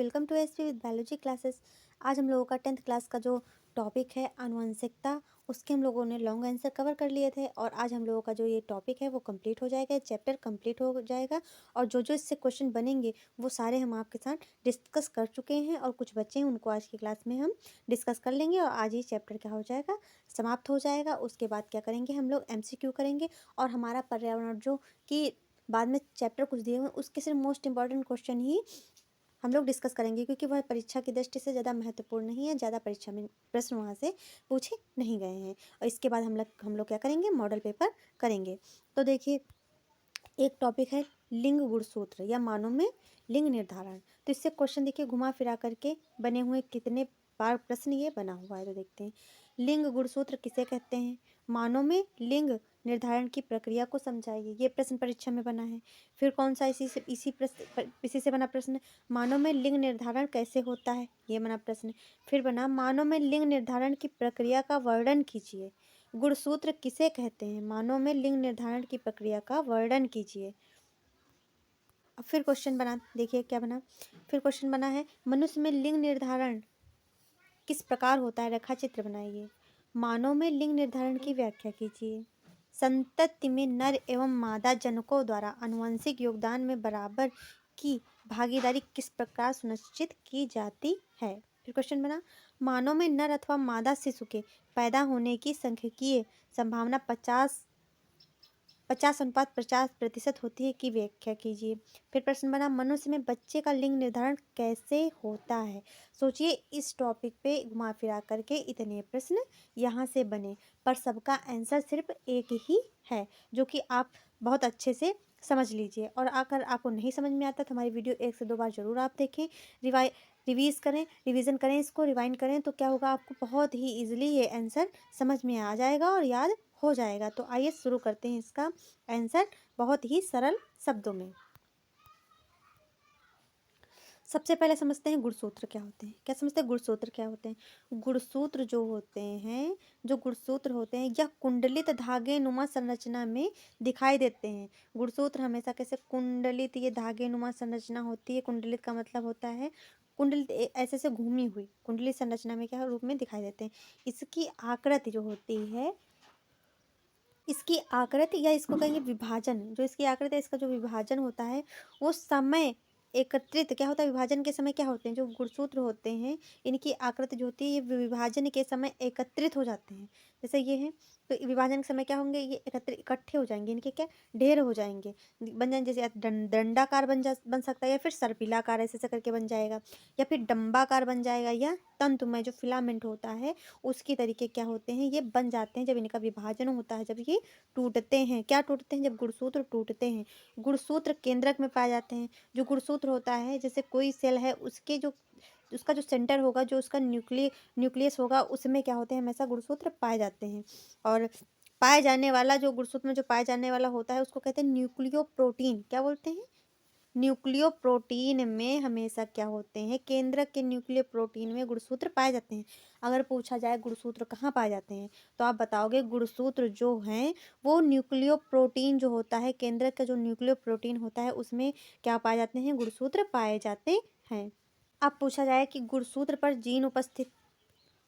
Welcome to SP with biology classes. आज हम लोगों का 10th क्लास का जो टॉपिक है आनुवंशिकता, उसके हम लोगों ने लॉन्ग आंसर कवर कर लिए थे और आज हम लोगों का जो ये टॉपिक है वो कंप्लीट हो जाएगा, चैप्टर कंप्लीट हो जाएगा और जो जो इससे क्वेश्चन बनेंगे वो सारे हम आपके साथ डिस्कस कर चुके हैं और कुछ बच्चे हैं उनको आज की क्लास में हम डिस्कस कर लेंगे और आज ये चैप्टर क्या हो जाएगा, समाप्त हो जाएगा। उसके बाद क्या करेंगे, हम लोग MCQ करेंगे और हमारा पर्यावरण जो कि बाद में चैप्टर कुछ दिए हुए हैं उसके सिर्फ मोस्ट इंपॉर्टेंट क्वेश्चन ही हम लोग डिस्कस करेंगे, क्योंकि वह परीक्षा की दृष्टि से ज़्यादा महत्वपूर्ण नहीं है, ज़्यादा परीक्षा में प्रश्न वहाँ से पूछे नहीं गए हैं। और इसके बाद हम लोग क्या करेंगे, मॉडल पेपर करेंगे। तो देखिए, एक टॉपिक है लिंग गुणसूत्र या मानव में लिंग निर्धारण। तो इससे क्वेश्चन देखिए घुमा फिरा करके बने हुए कितने बार प्रश्न ये बना हुआ है, तो देखते हैं। लिंग गुणसूत्र किसे कहते हैं, मानव में लिंग निर्धारण की प्रक्रिया को समझाइए, ये प्रश्न परीक्षा में बना है। फिर कौन सा इसी से बना प्रश्न, मानव में लिंग निर्धारण कैसे होता है, ये बना प्रश्न। फिर बना मानव में लिंग निर्धारण की प्रक्रिया का वर्णन कीजिए, गुणसूत्र किसे कहते हैं, मानव में लिंग निर्धारण की प्रक्रिया का वर्णन कीजिए। अब फिर क्वेश्चन बना, देखिए क्या बना। फिर क्वेश्चन बना है मनुष्य में लिंग निर्धारण किस प्रकार होता है, रेखा चित्र बनाइए। मानव में लिंग निर्धारण की व्याख्या कीजिए। संतति में नर एवं मादा जनकों द्वारा आनुवंशिक योगदान में बराबर की भागीदारी किस प्रकार सुनिश्चित की जाती है। फिर क्वेश्चन बना मानव में नर अथवा मादा शिशु के पैदा होने की सांख्यिकीय संभावना 50/50% होती है की व्याख्या कीजिए। फिर प्रश्न बना मनुष्य में बच्चे का लिंग निर्धारण कैसे होता है। सोचिए, इस टॉपिक पे घुमा फिरा करके इतने प्रश्न यहाँ से बने, पर सबका आंसर सिर्फ एक ही है, जो कि आप बहुत अच्छे से समझ लीजिए। और अगर आपको नहीं समझ में आता तो हमारी वीडियो 1 से 2 बार ज़रूर आप देखें, रिवीजन करें, इसको रिवाइंड करें, तो क्या होगा, आपको बहुत ही ईजिली ये आंसर समझ में आ जाएगा और याद हो जाएगा। तो आइए शुरू करते हैं इसका आंसर बहुत ही सरल शब्दों में। सबसे पहले समझते हैं गुणसूत्र क्या होते हैं। क्या समझते हैं, गुणसूत्र क्या होते हैं। गुणसूत्र जो होते हैं यह कुंडलित धागे नुमा संरचना में दिखाई देते हैं। गुणसूत्र हमेशा कैसे कुंडलित, ये धागे नुमा संरचना होती है। कुंडलित का मतलब होता है कुंडलित ऐसे से घूमी हुई कुंडलित संरचना में क्या रूप में दिखाई देते हैं। इसकी आकृति जो होती है, इसकी आकृति या इसको कहेंगे विभाजन, जो इसकी आकृति है, इसका जो विभाजन होता है वो समय एकत्रित क्या होता है, विभाजन के समय क्या होते हैं, जो गुणसूत्र होते हैं इनकी आकृति जो होती है ये विभाजन के समय एकत्रित हो जाते हैं। जैसे ये है तो विभाजन के समय क्या होंगे, ये इकट्ठे हो जाएंगे, इनके क्या ढेर हो जाएंगे, बन जाएंगे। जैसे दंडाकार बन सकता है, या फिर सर्पिलाकार ऐसे करके बन जाएगा, या फिर डंबाकार बन जाएगा, या तंतु में जो फिलामेंट होता है उसकी तरीके क्या होते हैं, ये बन जाते हैं जब इनका विभाजन होता है, जब ये टूटते हैं। क्या टूटते हैं, जब गुणसूत्र टूटते हैं। गुणसूत्र केंद्रक में पाए जाते हैं। जो गुणसूत्र होता है, जैसे कोई सेल है उसका जो सेंटर होगा, जो उसका न्यूक्लियस होगा, उसमें क्या होते हैं, हमेशा गुणसूत्र पाए जाते हैं। और पाए जाने वाला जो गुणसूत्र में जो पाए जाने वाला होता है उसको कहते हैं न्यूक्लियो प्रोटीन। क्या बोलते हैं, न्यूक्लियो प्रोटीन में हमेशा क्या होते हैं, केंद्रक के न्यूक्लियो प्रोटीन में गुणसूत्र पाए जाते हैं। अगर पूछा जाए गुणसूत्र कहाँ पाए जाते हैं, तो आप बताओगे गुणसूत्र जो हैं वो न्यूक्लियो प्रोटीन जो होता है, केंद्रक का जो न्यूक्लियो प्रोटीन होता है उसमें क्या पाए जाते हैं, गुणसूत्र पाए जाते हैं। अब पूछा जाए कि गुणसूत्र पर जीन उपस्थित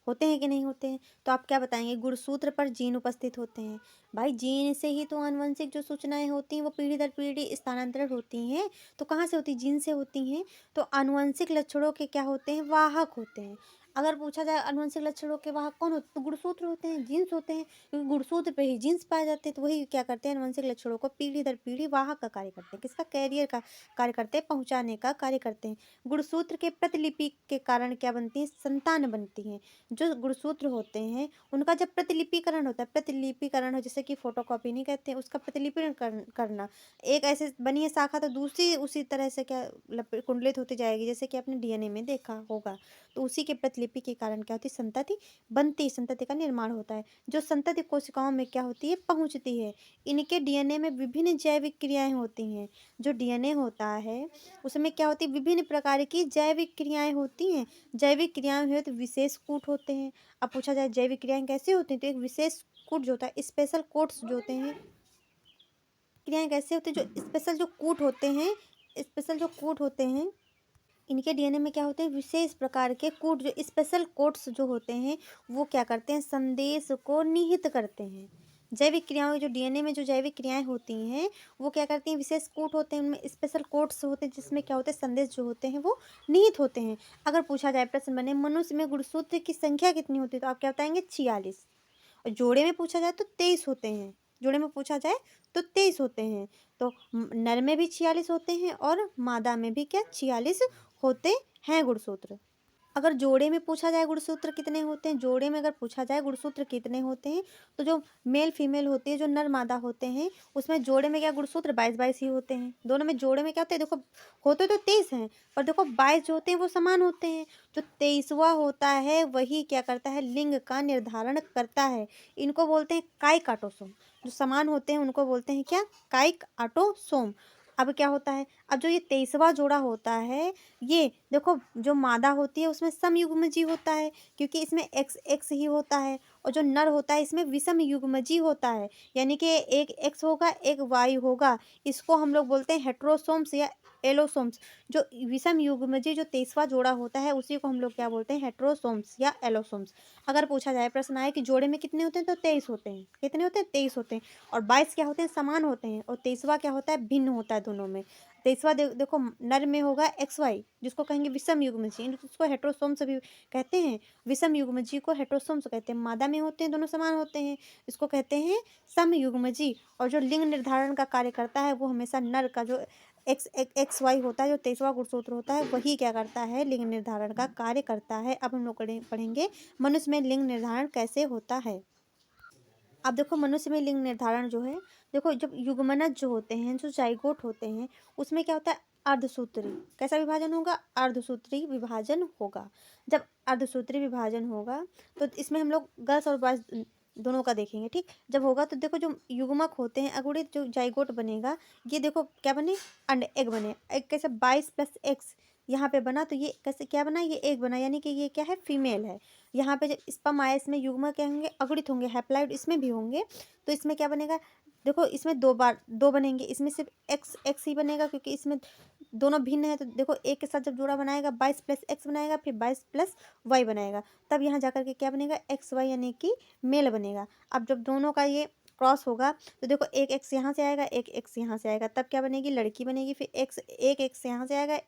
होते हैं कि नहीं होते हैं, तो आप क्या बताएंगे, गुणसूत्र पर जीन उपस्थित होते हैं। भाई जीन से ही तो आनुवंशिक जो सूचनाएं होती हैं वो पीढ़ी दर पीढ़ी स्थानांतरित होती हैं। तो कहाँ से होती हैं, जीन से होती हैं। तो आनुवंशिक लक्षणों के क्या होते हैं, वाहक होते हैं। अगर पूछा जाए आनुवंशिक लक्षणों के वाहक कौन होते, तो गुणसूत्र होते हैं, जीन्स होते हैं, क्योंकि गुणसूत्र पे ही जीन्स पाए जाते हैं। तो वही क्या करते हैं, आनुवंशिक लक्षणों को पीढ़ी दर पीढ़ी वाहक का कार्य करते हैं, किसका, कैरियर का कार्य करते हैं, पहुंचाने का कार्य करते हैं। गुणसूत्र के प्रतिलिपि के कारण क्या बनती है, संतान बनती है। जो गुणसूत्र होते हैं उनका जब प्रतिलिपिकरण होता है, प्रतिलिपिकरण हो जैसे कि फोटोकॉपी नहीं कहते हैं, उसका प्रतिलिपिकरण करना, एक ऐसे बनी है शाखा तो दूसरी उसी तरह से क्या कुंडलित होती जाएगी, जैसे कि आपने DNA में देखा होगा। तो उसी के प्रतिलिपि के कारण क्या होती है, संतति बनती, संतति का निर्माण होता है, जो संतति कोशिकाओं में क्या होती है, पहुंचती है। इनके DNA में विभिन्न जैविक क्रियाएं होती हैं। जो DNA होता है उसमें क्या होती है, विभिन्न प्रकार की जैविक क्रियाएं होती हैं। जैविक क्रियाएं हुए तो विशेष कूट होते हैं। अब पूछा जाए जैविक क्रियाएं कैसे होती हैं, तो एक विशेष कूट जो होता है, स्पेशल कोट्स जो होते हैं, क्रियाएं कैसे होती हैं, जो स्पेशल जो कूट होते हैं, इनके डीएनए में क्या होते हैं, विशेष प्रकार के कोड, जो स्पेशल कोड्स जो होते हैं, वो क्या करते हैं, संदेश को निहित करते हैं। जैविक क्रियाओं, जो डीएनए में जो जैविक क्रियाएं होती हैं, वो क्या करती हैं, विशेष कोड होते हैं, उनमें स्पेशल कोड्स होते हैं, जिसमें क्या होते हैं, संदेश जो होते हैं वो निहित होते हैं। अगर पूछा जाए, प्रश्न बने मनुष्य में गुणसूत्र की संख्या कितनी होती है, तो आप क्या बताएंगे, 46। और जोड़े में पूछा जाए तो 23 होते हैं। जोड़े में पूछा जाए तो 23 होते हैं। तो नर में भी 46 होते हैं और मादा में भी क्या 46 होते हैं गुणसूत्र। अगर जोड़े में पूछा जाए गुणसूत्र कितने होते हैं, जोड़े में अगर पूछा जाए गुणसूत्र कितने होते हैं, तो जो मेल फीमेल होती है, जो नर मादा होते हैं, उसमें जोड़े में क्या गुणसूत्र 22-22 ही होते हैं। दोनों में जोड़े में क्या होते हैं, देखो होते तो 23 हैं, पर देखो 22 जो होते हैं वो समान होते हैं। जो 23वां होता है वही क्या करता है, लिंग का निर्धारण करता है। इनको बोलते हैं कायिक ऑटोसोम। जो समान होते हैं उनको बोलते हैं क्या, कायिक ऑटोसोम। अब क्या होता है, अब जो ये 23वां जोड़ा होता है, ये देखो जो मादा होती है उसमें समयुग्मजी होता है, क्योंकि इसमें एक्स एक्स ही होता है। और जो नर होता है इसमें विषम युग्मजी होता है, यानी कि एक एक्स होगा एक वाई होगा। इसको हम लोग बोलते हैं हेट्रोसोम्स या एलोसोम्स। जो विषम युग्मजी जो 23वां जोड़ा होता है उसी को हम लोग क्या बोलते हैं, हेट्रोसोम्स या एलोसोम्स। अगर पूछा जाए, प्रश्न आए कि जोड़े में कितने होते हैं, तो 23 होते हैं। कितने होते हैं, 23 होते हैं। और 22 क्या होते हैं, समान होते हैं। और 23वां क्या होता है, भिन्न होता है दोनों में। 23वां देखो नर में होगा एक्स वाई, जिसको कहेंगे विषम युग्मजी, इसको हेट्रोसोम्स भी कहते हैं। विषम युग्मजी को हेट्रोसोम्स कहते हैं। मादा में होते हैं, दोनों समान होते हैं, इसको कहते हैं समयुग्मजी। और जो लिंग निर्धारण का कार्य करता है वो हमेशा नर का, जो एक्स वाई होता है, जो 23वां गुणसूत्र होता है, वही क्या करता है, लिंग निर्धारण का कार्य करता है। अब हम लोग पढ़ेंगे मनुष्य में लिंग निर्धारण कैसे होता है। अब देखो मनुष्य में लिंग निर्धारण जो है, देखो जब युग्मनज जो होते हैं, जो जाइगोट होते हैं, उसमें क्या होता है, अर्धसूत्री। कैसा विभाजन होगा, अर्धसूत्री विभाजन होगा। जब अर्धसूत्री विभाजन होगा तो इसमें हम लोग गर्ल्स और बॉयज दोनों का देखेंगे, ठीक। जब होगा तो देखो जो युग्मक होते हैं, अगुणित जो जाइगोट बनेगा, ये देखो क्या बने, अंड एग बने। एग कैसे, 22+X यहाँ पे बना, तो ये कैसे क्या बना, ये एग बना, यानी कि ये क्या है, फीमेल है। यहाँ पे जो स्पर्म आया, इसमें युग्म क्या होंगे, अगुणित होंगे, हैप्लॉइड इसमें भी होंगे। तो इसमें क्या बनेगा, देखो इसमें दो बार दो बनेंगे, इसमें सिर्फ एक्स एक्स ही बनेगा, क्योंकि इसमें दोनों भिन्न है। तो देखो एक के साथ जब जोड़ा बनाएगा 22+X बनाएगा, फिर 22+Y बनाएगा, तब यहाँ जाकर के क्या बनेगा, XY, यानी कि मेल बनेगा। अब जब दोनों का ये क्रॉस होगा तो देखो एक एक्स यहाँ से आएगा, एक एक्स यहाँ से आएगा, तब क्या बनेगी, लड़की बनेगी। फिर एक एक्स यहाँ से आएगा,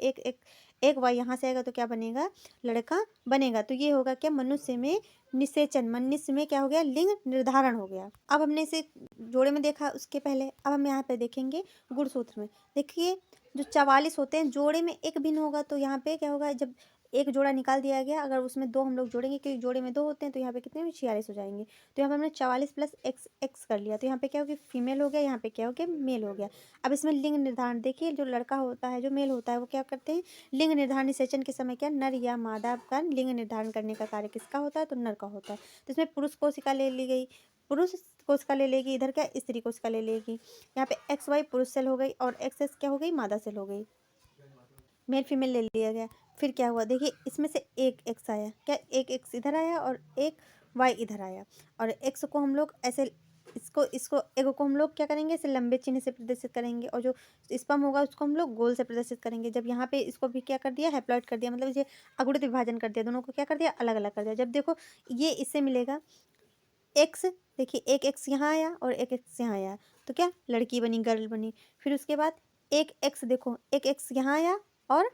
एक वाई यहाँ से आएगा, तो क्या बनेगा, लड़का बनेगा। तो ये होगा क्या, मनुष्य में निषेचन, मनुष्य में क्या हो गया, लिंग निर्धारण हो गया। अब हमने इसे जोड़े में देखा, उसके पहले अब हम यहाँ पे देखेंगे गुणसूत्र में। देखिए जो 44 होते हैं, जोड़े में एक भिन्न होगा, तो यहाँ पे क्या होगा, जब एक जोड़ा निकाल दिया गया, अगर उसमें दो हम लोग जोड़ेंगे, क्योंकि जोड़े में दो होते हैं, तो यहाँ पे कितने में 46 हो जाएंगे। तो यहाँ पे हमने 44+X कर लिया, तो यहाँ पे क्या हो गया, फीमेल हो गया, यहाँ पे क्या हो गया, मेल हो गया। अब इसमें लिंग निर्धारण देखिए, जो लड़का होता है, जो मेल होता है, वो क्या करते हैं, लिंग निर्धारण निषेचन के समय क्या, नर या मादा का लिंग निर्धारण करने का कार्य किसका होता है, तो नर का होता है। तो इसमें पुरुष कोशिका ले ली गई, पुरुष कोशिका ले लेगी, इधर क्या, स्त्री कोशिका ले लेगी। यहाँ पे एक्स वाई पुरुष सेल हो गई, और एक्स एस क्या हो गई, मादा सेल हो गई। मेल फीमेल ले लिया गया। फिर क्या हुआ, देखिए इसमें से एक एक्स आया, क्या एक एक्स इधर आया और एक वाई इधर आया। और एक्स को हम लोग ऐसे, इसको इसको एगो को हम लोग क्या करेंगे, इसे लंबे चिन्ह से प्रदर्शित करेंगे, और जो स्पर्म होगा उसको हम लोग गोल से प्रदर्शित करेंगे। जब यहाँ पे इसको भी क्या कर दिया, हैप्लॉइड कर दिया, मतलब ये अगुणित विभाजन कर दिया, दोनों को क्या कर दिया, अलग अलग कर दिया। जब देखो ये इससे मिलेगा एक्स, देखिए एक एक्स यहाँ आया और एक एक्स यहाँ आया, तो क्या लड़की बनी, गर्ल बनी। फिर उसके बाद एक एक्स, देखो एक एक्स यहाँ आया और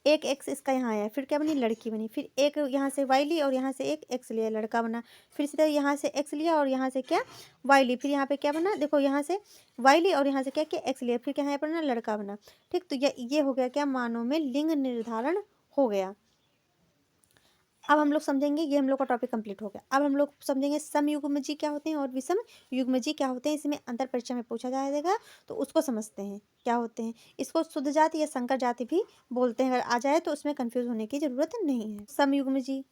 एक एक्स इसका यहाँ आया, फिर क्या बनी, लड़की बनी। फिर एक यहाँ से वाई ली और यहाँ से एक एक्स लिया, लड़का बना। फिर इसी तरह यहाँ से एक्स लिया और यहाँ से क्या, वाई ली, फिर यहाँ पे क्या बना, देखो यहाँ से वाई ली और यहाँ से क्या किया, एक्स लिया, फिर क्या यहाँ पर बना, लड़का बना। ठीक, तो ये हो गया क्या, मानव में लिंग निर्धारण हो गया। अब हम लोग समझेंगे, ये हम लोग का टॉपिक कंप्लीट हो गया। अब हम लोग समझेंगे समयुग्मजी क्या होते हैं और विषम युग्मजी क्या होते हैं। इसमें अंतर परीक्षा में पूछा जाएगा, तो उसको समझते हैं क्या होते हैं। इसको शुद्ध जाति या संकर जाति भी बोलते हैं, अगर आ जाए तो उसमें कंफ्यूज होने की जरूरत नहीं है। समयुग्मजी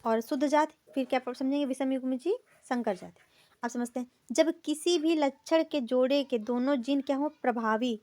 और शुद्ध जाति, फिर क्या समझेंगे, विषम युग्मजी, संकर जाति। अब समझते हैं, जब किसी भी लक्षण के जोड़े के दोनों जीन क्या हो, प्रभावी,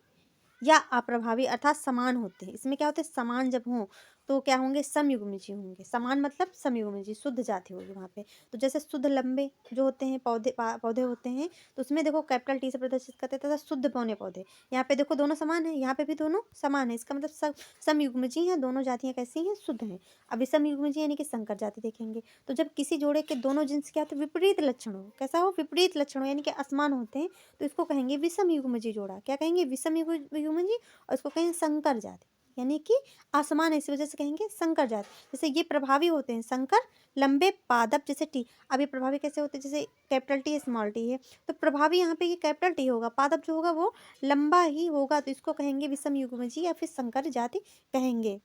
या अप्रभावी अर्थात समान होते हैं। इसमें क्या होते हैं, समान जब हों तो क्या होंगे, समयुग्मजी होंगे। समान मतलब समयुग्मजी, शुद्ध जाति होगी वहाँ पे। तो जैसे शुद्ध लंबे जो होते हैं पौधे होते हैं, तो उसमें देखो कैपिटल टी से प्रदर्शित करते हैं, तथा शुद्ध पौने पौधे। यहाँ पे देखो दोनों समान है, यहाँ पे भी दोनों समान है, इसका मतलब समयुग्मजी हैं, दोनों जातियाँ कैसी हैं, शुद्ध हैं। अब विषमयुग्मजी यानी कि संकर जाति देखेंगे। तो जब किसी जोड़े के दोनों जिन्स क्या होते हैं, विपरीत लक्षण हो, कैसा हो, विपरीत लक्षण हो यानी कि असमान होते हैं, तो इसको कहेंगे विषमयुग्मजी जोड़ा। क्या कहेंगे, विषमयुग्मजी। और इसको कहेंगे संकर जाति, यानी कि असमान है, इसी वजह से कहेंगे संकर जाति। जैसे ये प्रभावी होते हैं संकर, लंबे पादप जैसे टी। अब ये प्रभावी कैसे होते हैं, जैसे कैपिटल टी स्मॉल टी है, तो प्रभावी यहाँ पे ये कैपिटल टी होगा, पादप जो होगा वो लंबा ही होगा, तो इसको कहेंगे विषमयुग्मजी या फिर संकर जाति कहेंगे।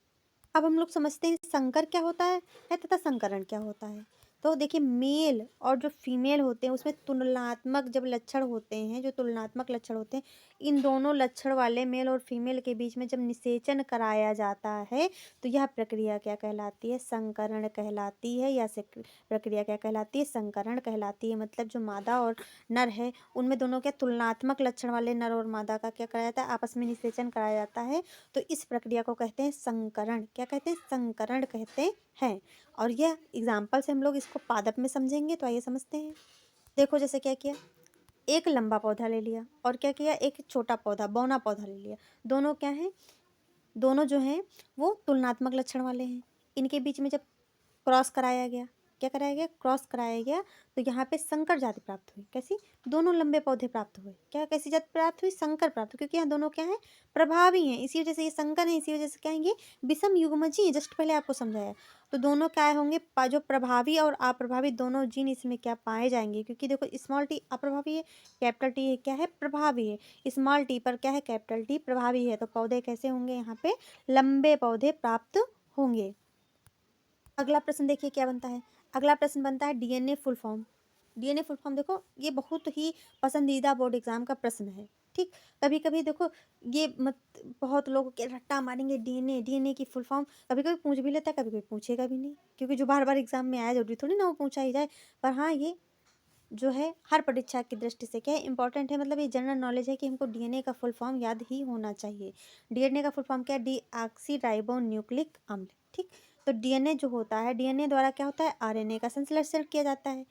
अब हम लोग समझते हैं संकर क्या होता है तथा संकरण क्या होता है। तो देखिए मेल और जो फीमेल होते हैं उसमें तुलनात्मक जब लक्षण होते हैं, जो तुलनात्मक लक्षण होते हैं, इन दोनों लक्षण वाले मेल और फीमेल के बीच में जब निषेचन कराया जाता है, तो यह प्रक्रिया क्या कहलाती है, संकरण कहलाती है। या प्रक्रिया क्या कहलाती है, संकरण कहलाती है। मतलब जो मादा और नर है उनमें दोनों के तुलनात्मक लक्षण वाले नर और मादा का क्या कराया जाता है, आपस में निषेचन कराया जाता है। तो इस प्रक्रिया को कहते हैं संकरण। क्या कहते हैं, संकरण कहते हैं। और यह एग्जाम्पल से हम लोग इसको पादप में समझेंगे, तो आइए समझते हैं। देखो जैसे क्या किया, एक लंबा पौधा ले लिया और क्या किया, एक छोटा पौधा बौना पौधा ले लिया। दोनों क्या है, दोनों जो हैं वो तुलनात्मक लक्षण वाले हैं। इनके बीच में जब क्रॉस कराया गया, क्या कराया गया, क्रॉस कराया गया, तो यहाँ पे संकर जाति प्राप्त हुई। कैसी, दोनों लंबे पौधे प्राप्त हुए। क्या कैसी जाति प्राप्त हुई, संकर प्राप्त हुई, क्योंकि यहाँ दोनों क्या है, प्रभावी हैं, इसी वजह से ये संकर है, इसी वजह से क्या है, ये विषम युग्मजी है। जस्ट पहले आपको समझाया। तो दोनों क्या होंगे, जो प्रभावी और अप्रभावी दोनों जीन इसमें क्या पाए जाएंगे, क्योंकि देखो स्मॉल टी अप्रभावी है, कैपिटल टी क्या है, प्रभावी है। स्मॉल टी पर क्या है, कैपिटल टी प्रभावी है। तो पौधे कैसे होंगे, यहाँ पे लंबे पौधे प्राप्त होंगे। अगला प्रश्न देखिए क्या बनता है। अगला प्रश्न बनता है DNA full form. DNA full form देखो ये बहुत ही पसंदीदा बोर्ड एग्जाम का प्रश्न है। ठीक, कभी कभी देखो ये मत, बहुत लोग के रट्टा मारेंगे, डीएनए डीएनए की फुल फॉर्म कभी कभी पूछ भी लेता है, कभी कभी पूछेगा भी नहीं, क्योंकि जो बार बार एग्जाम में आया जरूरी थोड़ी ना वो पूछा ही जाए। पर हाँ, ये जो है हर परीक्षा की दृष्टि से क्या है, इंपॉर्टेंट है। मतलब ये जनरल नॉलेज है कि हमको डीएनए का फुल फॉर्म याद ही होना चाहिए। डीएनए का फुल फॉर्म क्या है, डीऑक्सी राइबो न्यूक्लिक अम्ल। ठीक, तो डीएनए जो होता है, डीएनए द्वारा क्या होता है, आरएनए का संश्लेषण किया जाता है।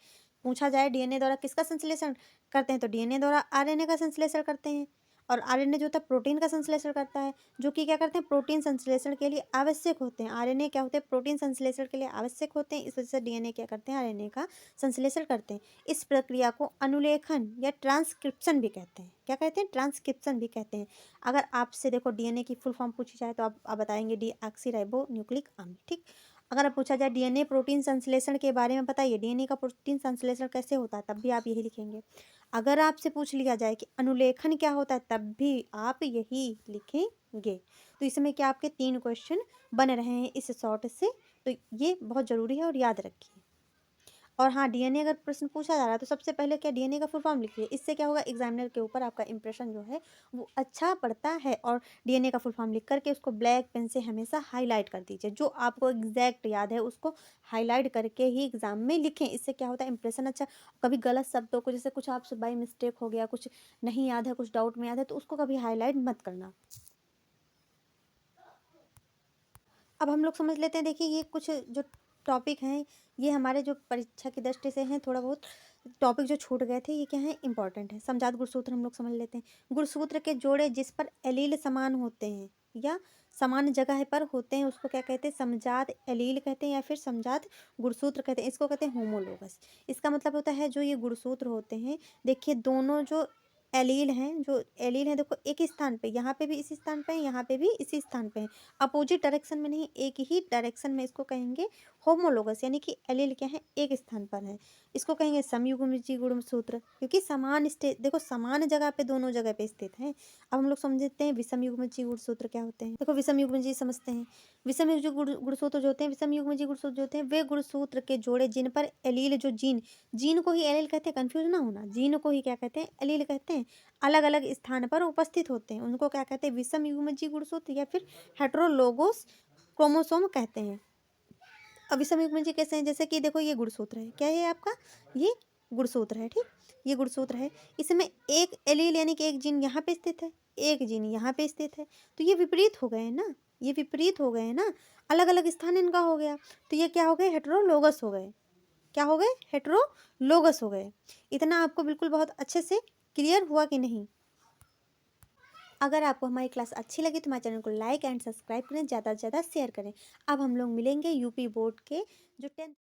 पूछा जाए डीएनए द्वारा किसका संश्लेषण करते हैं, तो डीएनए द्वारा आरएनए का संश्लेषण करते हैं। और आरएनए जो होता है प्रोटीन का संश्लेषण करता है, जो कि क्या करते हैं, प्रोटीन संश्लेषण के लिए आवश्यक होते हैं। आरएनए क्या होते हैं, प्रोटीन संश्लेषण के लिए आवश्यक होते हैं, इस वजह से डीएनए क्या करते हैं, आरएनए का संश्लेषण करते हैं। इस प्रक्रिया को अनुलेखन या ट्रांसक्रिप्शन भी कहते हैं। क्या कहते हैं, ट्रांसक्रिप्शन भी कहते हैं। अगर आपसे देखो डीएनए की फुल फॉर्म पूछी जाए तो आप बताएंगे डीऑक्सीराइबो न्यूक्लिक अम्ल। ठीक, अगर आप पूछा जाए डीएनए प्रोटीन संश्लेषण के बारे में बताइए, डीएनए का प्रोटीन संश्लेषण कैसे होता है, तब भी आप यही लिखेंगे। अगर आपसे पूछ लिया जाए कि अनुलेखन क्या होता है, तब भी आप यही लिखेंगे। तो इसमें क्या आपके 3 क्वेश्चन बन रहे हैं इस शॉर्ट से, तो ये बहुत ज़रूरी है और याद रखिए। और हाँ, डीएनए अगर प्रश्न पूछा जा रहा है तो सबसे पहले क्या, डीएनए का फुल फॉर्म लिखिए। इससे क्या होगा, एग्जामिनर के ऊपर आपका इंप्रेशन जो है वो अच्छा पड़ता है। और डीएनए का फुल फॉर्म लिख करके उसको ब्लैक पेन से हमेशा हाईलाइट कर दीजिए। जो आपको एग्जैक्ट याद है उसको हाईलाइट करके ही एग्जाम में लिखें। इससे क्या होता है, इंप्रेशन अच्छा। कभी गलत शब्दों को, जैसे कुछ आपसे बाई मिस्टेक हो गया, कुछ नहीं याद है, कुछ डाउट में याद है, तो उसको कभी हाईलाइट मत करना। अब हम लोग समझ लेते हैं। देखिए ये कुछ जो टॉपिक हैं, ये हमारे जो परीक्षा की दृष्टि से हैं, थोड़ा बहुत टॉपिक जो छूट गए थे, ये क्या है, इंपॉर्टेंट है। समजात गुणसूत्र हम लोग समझ लेते हैं। गुणसूत्र के जोड़े जिस पर एलील समान होते हैं या समान जगह पर होते हैं उसको क्या कहते हैं, समजात एलील कहते हैं या फिर समजात गुणसूत्र कहते हैं। इसको कहते हैं होमोलोगस। इसका मतलब होता है जो ये गुणसूत्र होते हैं, देखिए दोनों जो एलील हैं, जो एलील हैं देखो एक ही स्थान पे, यहाँ पे भी इसी स्थान पे है, यहाँ पे भी इसी स्थान पे है, अपोजिट डायरेक्शन में नहीं, एक ही डायरेक्शन में। इसको कहेंगे होमोलोगस, यानी कि एलील क्या है, एक स्थान पर है। इसको कहेंगे समयुग्मजी गुणसूत्र, क्योंकि समान स्टेज, देखो समान जगह पे दोनों जगह पे स्थित हैं। अब हम लोग समझते हैं विषमयुग्मजी गुणसूत्र क्या होते हैं। देखो विषमयुग्मजी समझते हैं। विषमयुग्मजी गुणसूत्र जो होते हैं, विषमयुग्मजी गुणसूत्र जो होते हैं, वे गुणसूत्र के जोड़े जिन पर एलील, जो जीन, जीन को ही एलील कहते हैं, कंफ्यूज ना होना, जीन को ही क्या कहते हैं, एलील कहते हैं, अलग अलग स्थान पर उपस्थित होते हैं, उनको क्या कहते हैं, विषमयुग्मजी गुणसूत्र या फिर हेटेरोलोगोस क्रोमोसोम कहते हैं। अब विषमयुग्मजी कैसे हैं, जैसे कि देखो ये गुणसूत्र है, क्या है आपका, ये गुणसूत्र है। ठीक, ये गुणसूत्र है, इसमें एक एलील यानी कि एक जीन यहाँ पे स्थित है, एक जीन यहाँ पे स्थित है। तो ये विपरीत हो गए ना, ये विपरीत हो गए ना, अलग-अलग स्थान इनका हो गया। तो ये क्या हो गए? हेटेरोलोगस हो गए। क्या हो गए? हेटेरोलोगस हो गए। इतना आपको बिल्कुल बहुत अच्छे से क्लियर हुआ कि नहीं? अगर आपको हमारी क्लास अच्छी लगी तो हमारे चैनल को लाइक एंड सब्सक्राइब करें, ज़्यादा से ज़्यादा शेयर करें। अब हम लोग मिलेंगे यूपी बोर्ड के जो 10th